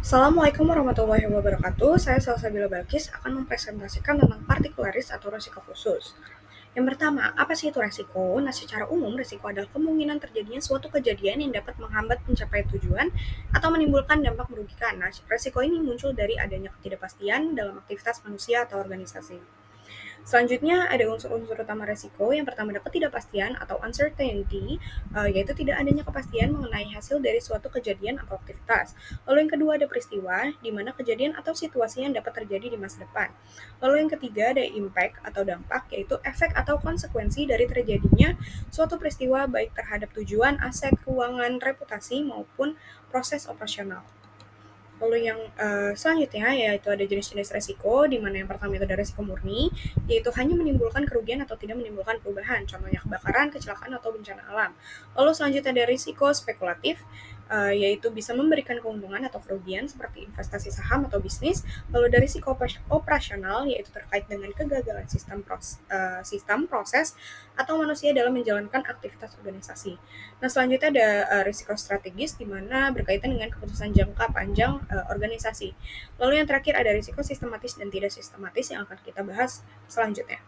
Assalamualaikum warahmatullahi wabarakatuh. Saya Salsabila Balkis akan mempresentasikan tentang partikularis atau risiko khusus. Yang pertama, apa sih itu resiko? Nah, secara umum, resiko adalah kemungkinan terjadinya suatu kejadian yang dapat menghambat pencapaian tujuan atau menimbulkan dampak merugikan. Nah, resiko ini muncul dari adanya ketidakpastian dalam aktivitas manusia atau organisasi. Selanjutnya ada unsur-unsur utama resiko. Yang pertama ada ketidakpastian atau uncertainty, yaitu tidak adanya kepastian mengenai hasil dari suatu kejadian atau aktivitas. Lalu yang kedua ada peristiwa, di mana kejadian atau situasi yang dapat terjadi di masa depan. Lalu yang ketiga ada impact atau dampak, yaitu efek atau konsekuensi dari terjadinya suatu peristiwa baik terhadap tujuan, aset, keuangan, reputasi, maupun proses operasional. Lalu yang selanjutnya yaitu ada jenis-jenis resiko, di mana yang pertama itu ada resiko murni, yaitu hanya menimbulkan kerugian atau tidak menimbulkan perubahan, contohnya kebakaran, kecelakaan, atau bencana alam. Lalu selanjutnya ada risiko spekulatif, yaitu bisa memberikan keuntungan atau kerugian seperti investasi saham atau bisnis. Lalu ada risiko operasional, yaitu terkait dengan kegagalan sistem proses atau manusia dalam menjalankan aktivitas organisasi. Nah, selanjutnya ada risiko strategis di mana berkaitan dengan keputusan jangka panjang organisasi. Lalu yang terakhir ada risiko sistematis dan tidak sistematis yang akan kita bahas selanjutnya.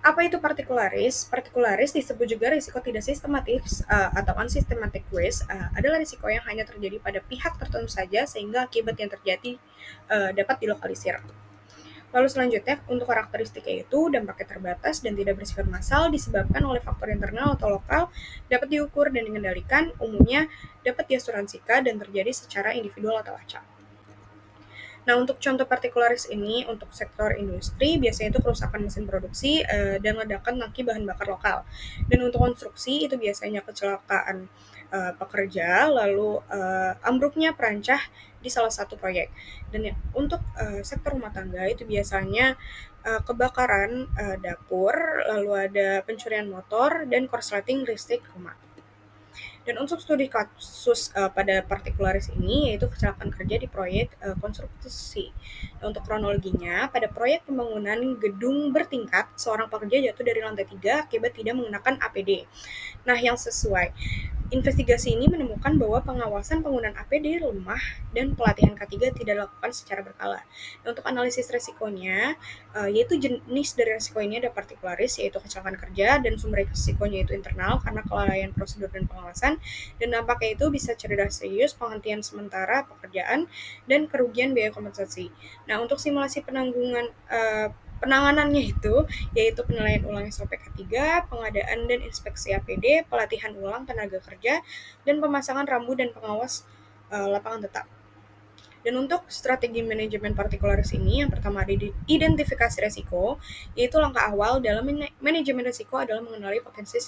Apa itu partikularis? Partikularis disebut juga risiko tidak sistematis atau unsystematic risk, adalah risiko yang hanya terjadi pada pihak tertentu saja sehingga akibat yang terjadi dapat dilokalisir. Lalu selanjutnya, untuk karakteristiknya itu dampaknya terbatas dan tidak bersifat massal disebabkan oleh faktor internal atau lokal, dapat diukur dan dikendalikan, umumnya dapat diasuransikan dan terjadi secara individual atau acak. Nah, untuk contoh partikularis ini, untuk sektor industri, biasanya itu kerusakan mesin produksi dan ledakan tangki bahan bakar lokal. Dan untuk konstruksi, itu biasanya kecelakaan pekerja, lalu ambruknya perancah di salah satu proyek. Dan untuk sektor rumah tangga, itu biasanya kebakaran dapur, lalu ada pencurian motor, dan korsleting listrik rumah. Dan untuk studi kasus pada partikularis ini yaitu kecelakaan kerja di proyek konstruksi. Nah, untuk kronologinya, pada proyek pembangunan gedung bertingkat, seorang pekerja jatuh dari lantai 3 akibat tidak mengenakan APD. Nah, yang sesuai investigasi ini menemukan bahwa pengawasan penggunaan APD lemah dan pelatihan K3 tidak dilakukan secara berkala. Nah, untuk analisis resikonya, yaitu jenis dari resiko ini ada partikularis, yaitu kecelakaan kerja, dan sumber resikonya itu internal karena kelalaian prosedur dan pengawasan, dan dampaknya itu bisa cedera serius, penghentian sementara pekerjaan, dan kerugian biaya kompensasi. Nah, untuk simulasi penanganannya itu yaitu penilaian ulang SOP K3, pengadaan dan inspeksi APD, pelatihan ulang tenaga kerja, dan pemasangan rambu dan pengawas lapangan tetap. Dan untuk strategi manajemen partikularis ini, yang pertama ada identifikasi resiko, yaitu langkah awal dalam manajemen resiko adalah mengenali potensi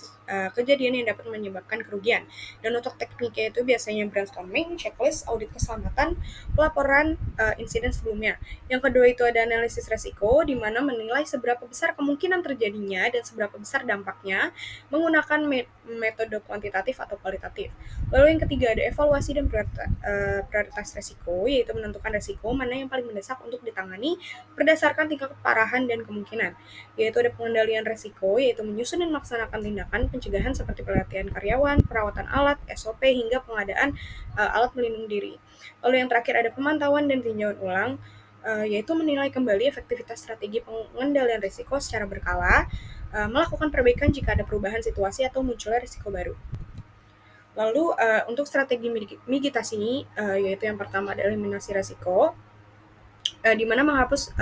kejadian yang dapat menyebabkan kerugian. Dan untuk tekniknya itu biasanya brainstorming, checklist, audit keselamatan, pelaporan insiden sebelumnya. Yang kedua itu ada analisis resiko, di mana menilai seberapa besar kemungkinan terjadinya dan seberapa besar dampaknya menggunakan metode kuantitatif atau kualitatif. Lalu yang ketiga ada evaluasi dan prioritas resiko, yaitu menentukan resiko mana yang paling mendesak untuk ditangani berdasarkan tingkat keparahan dan kemungkinan. Yaitu ada pengendalian resiko, yaitu menyusun dan melaksanakan tindakan pencegahan seperti pelatihan karyawan, perawatan alat, SOP, hingga pengadaan alat pelindung diri. Lalu yang terakhir ada pemantauan dan tinjauan ulang, yaitu menilai kembali efektivitas strategi pengendalian risiko secara berkala, melakukan perbaikan jika ada perubahan situasi atau munculnya risiko baru. Lalu untuk strategi mitigasi ini yaitu yang pertama adalah eliminasi risiko, di mana menghapus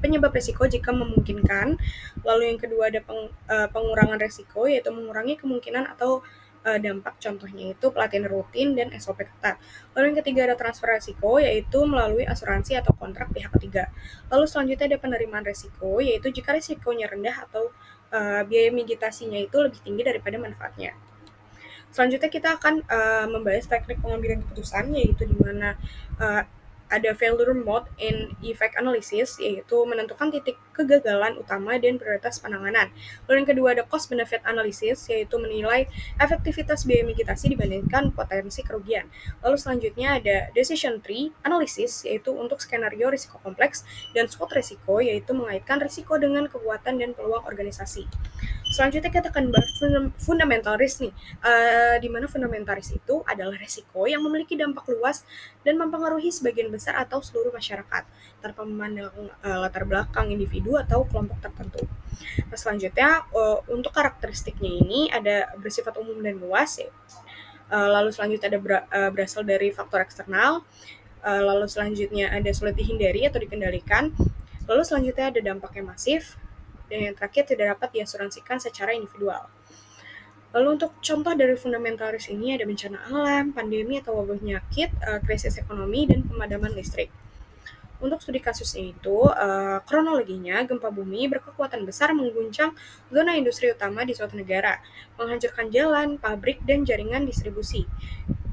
penyebab risiko jika memungkinkan. Lalu yang kedua ada pengurangan risiko, yaitu mengurangi kemungkinan atau dampak, contohnya itu pelatihan rutin dan SOP ketat. Lalu yang ketiga ada transfer risiko, yaitu melalui asuransi atau kontrak pihak ketiga. Lalu selanjutnya ada penerimaan risiko, yaitu jika risikonya rendah atau biaya mitigasinya itu lebih tinggi daripada manfaatnya. Selanjutnya kita akan membahas teknik pengambilan keputusan, yaitu di mana ada failure mode and effect analysis, yaitu menentukan titik kegagalan utama dan prioritas penanganan. Lalu yang kedua ada cost benefit analysis, yaitu menilai efektivitas biaya mitigasi dibandingkan potensi kerugian. Lalu selanjutnya ada decision tree analysis, yaitu untuk skenario risiko kompleks, dan SWOT risiko, yaitu mengaitkan risiko dengan kekuatan dan peluang organisasi. Selanjutnya kita akan bahas fundamental risk nih, di mana fundamental risk itu adalah resiko yang memiliki dampak luas dan mempengaruhi sebagian besar atau seluruh masyarakat, tanpa memandang latar belakang individu atau kelompok tertentu. Nah, selanjutnya untuk karakteristiknya ini ada bersifat umum dan luas ya. Lalu selanjutnya ada berasal dari faktor eksternal. Lalu selanjutnya ada sulit dihindari atau dikendalikan. Lalu selanjutnya ada dampak yang masif. Dan yang terakhir tidak dapat diasuransikan secara individual. Lalu untuk contoh dari fundamental risk ini ada bencana alam, pandemi atau wabah penyakit, krisis ekonomi, dan pemadaman listrik. Untuk studi kasusnya itu, kronologinya gempa bumi berkekuatan besar mengguncang zona industri utama di suatu negara, menghancurkan jalan, pabrik, dan jaringan distribusi.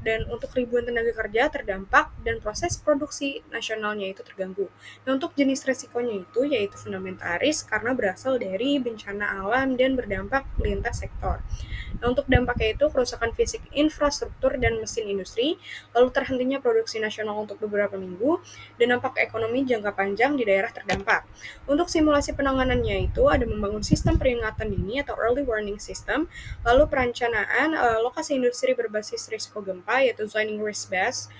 Dan untuk ribuan tenaga kerja terdampak dan proses produksi nasionalnya itu terganggu. Nah, untuk jenis resikonya itu yaitu fundamental risk karena berasal dari bencana alam dan berdampak lintas sektor. Nah, untuk dampaknya itu kerusakan fisik infrastruktur dan mesin industri, lalu terhentinya produksi nasional untuk beberapa minggu, dan dampak ekonomi jangka panjang di daerah terdampak. Untuk simulasi penanganannya itu ada membangun sistem peringatan dini atau early warning system, lalu perencanaan lokasi industri berbasis risiko gempa yaitu zoning risk base,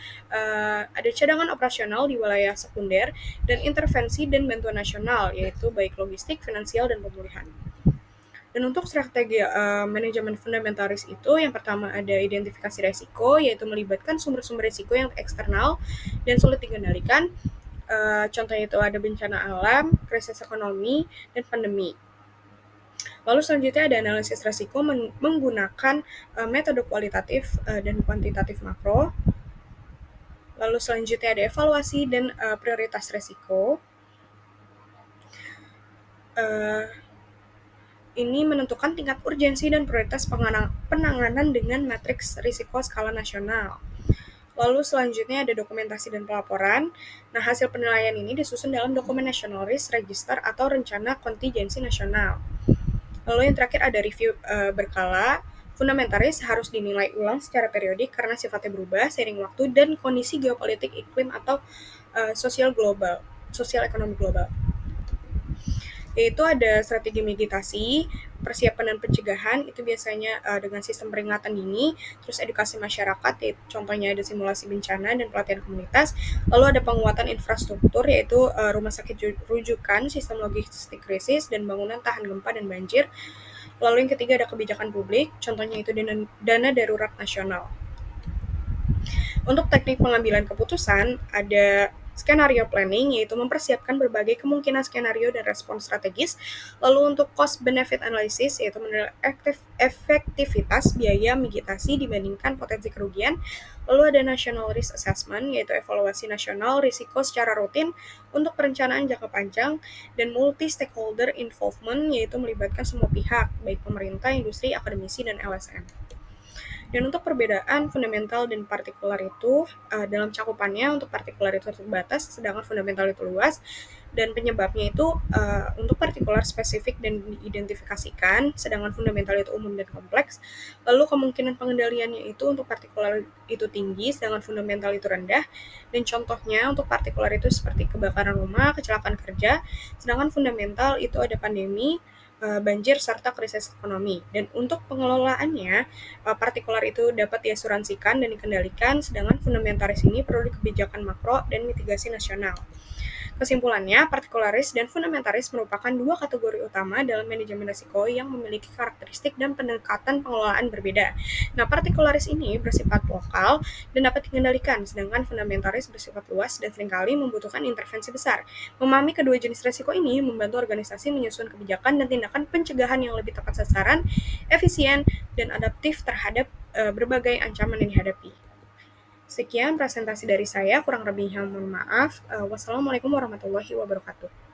ada cadangan operasional di wilayah sekunder, dan intervensi dan bantuan nasional yaitu baik logistik, finansial, dan pemulihan. Dan untuk strategi manajemen fundamental risk itu, yang pertama ada identifikasi risiko, yaitu melibatkan sumber-sumber risiko yang eksternal dan sulit dikendalikan. Contohnya itu ada bencana alam, krisis ekonomi, dan pandemi. Lalu selanjutnya ada analisis risiko menggunakan metode kualitatif dan kuantitatif makro. Lalu selanjutnya ada evaluasi dan prioritas risiko. Ini menentukan tingkat urgensi dan prioritas penanganan dengan matriks risiko skala nasional. Lalu selanjutnya ada dokumentasi dan pelaporan. Nah, hasil penilaian ini disusun dalam dokumen National Risk Register atau rencana kontingensi nasional. Lalu yang terakhir ada review berkala. Fundamental risk harus dinilai ulang secara periodik karena sifatnya berubah seiring waktu dan kondisi geopolitik, iklim, atau sosial ekonomi global. Yaitu ada strategi mitigasi, persiapan dan pencegahan, itu biasanya dengan sistem peringatan dini, terus edukasi masyarakat, contohnya ada simulasi bencana dan pelatihan komunitas, lalu ada penguatan infrastruktur, yaitu rumah sakit rujukan, sistem logistik krisis, dan bangunan tahan gempa dan banjir. Lalu yang ketiga ada kebijakan publik, contohnya itu dana darurat nasional. Untuk teknik pengambilan keputusan, ada skenario planning, yaitu mempersiapkan berbagai kemungkinan skenario dan respons strategis. Lalu untuk cost benefit analysis, yaitu menilai efektivitas biaya mitigasi dibandingkan potensi kerugian. Lalu ada national risk assessment, yaitu evaluasi nasional risiko secara rutin untuk perencanaan jangka panjang, dan multi stakeholder involvement, yaitu melibatkan semua pihak, baik pemerintah, industri, akademisi, dan LSM. Dan untuk perbedaan fundamental dan partikular itu dalam cakupannya, untuk partikular itu terbatas, sedangkan fundamental itu luas, dan penyebabnya itu untuk partikular spesifik dan diidentifikasikan, sedangkan fundamental itu umum dan kompleks. Lalu kemungkinan pengendaliannya itu untuk partikular itu tinggi, sedangkan fundamental itu rendah. Dan contohnya untuk partikular itu seperti kebakaran rumah, kecelakaan kerja, sedangkan fundamental itu ada pandemi, banjir, serta krisis ekonomi. Dan untuk pengelolaannya, partikular itu dapat diasuransikan dan dikendalikan, sedangkan fundamentalis ini perlu kebijakan makro dan mitigasi nasional. Kesimpulannya, partikularis dan fundamentalis merupakan dua kategori utama dalam manajemen risiko yang memiliki karakteristik dan pendekatan pengelolaan berbeda. Nah, partikularis ini bersifat lokal dan dapat dikendalikan, sedangkan fundamentalis bersifat luas dan seringkali membutuhkan intervensi besar. Memahami kedua jenis risiko ini membantu organisasi menyusun kebijakan dan tindakan pencegahan yang lebih tepat sasaran, efisien, dan adaptif terhadap berbagai ancaman yang dihadapi. Sekian presentasi dari saya, kurang lebihnya mohon maaf. Wassalamualaikum warahmatullahi wabarakatuh.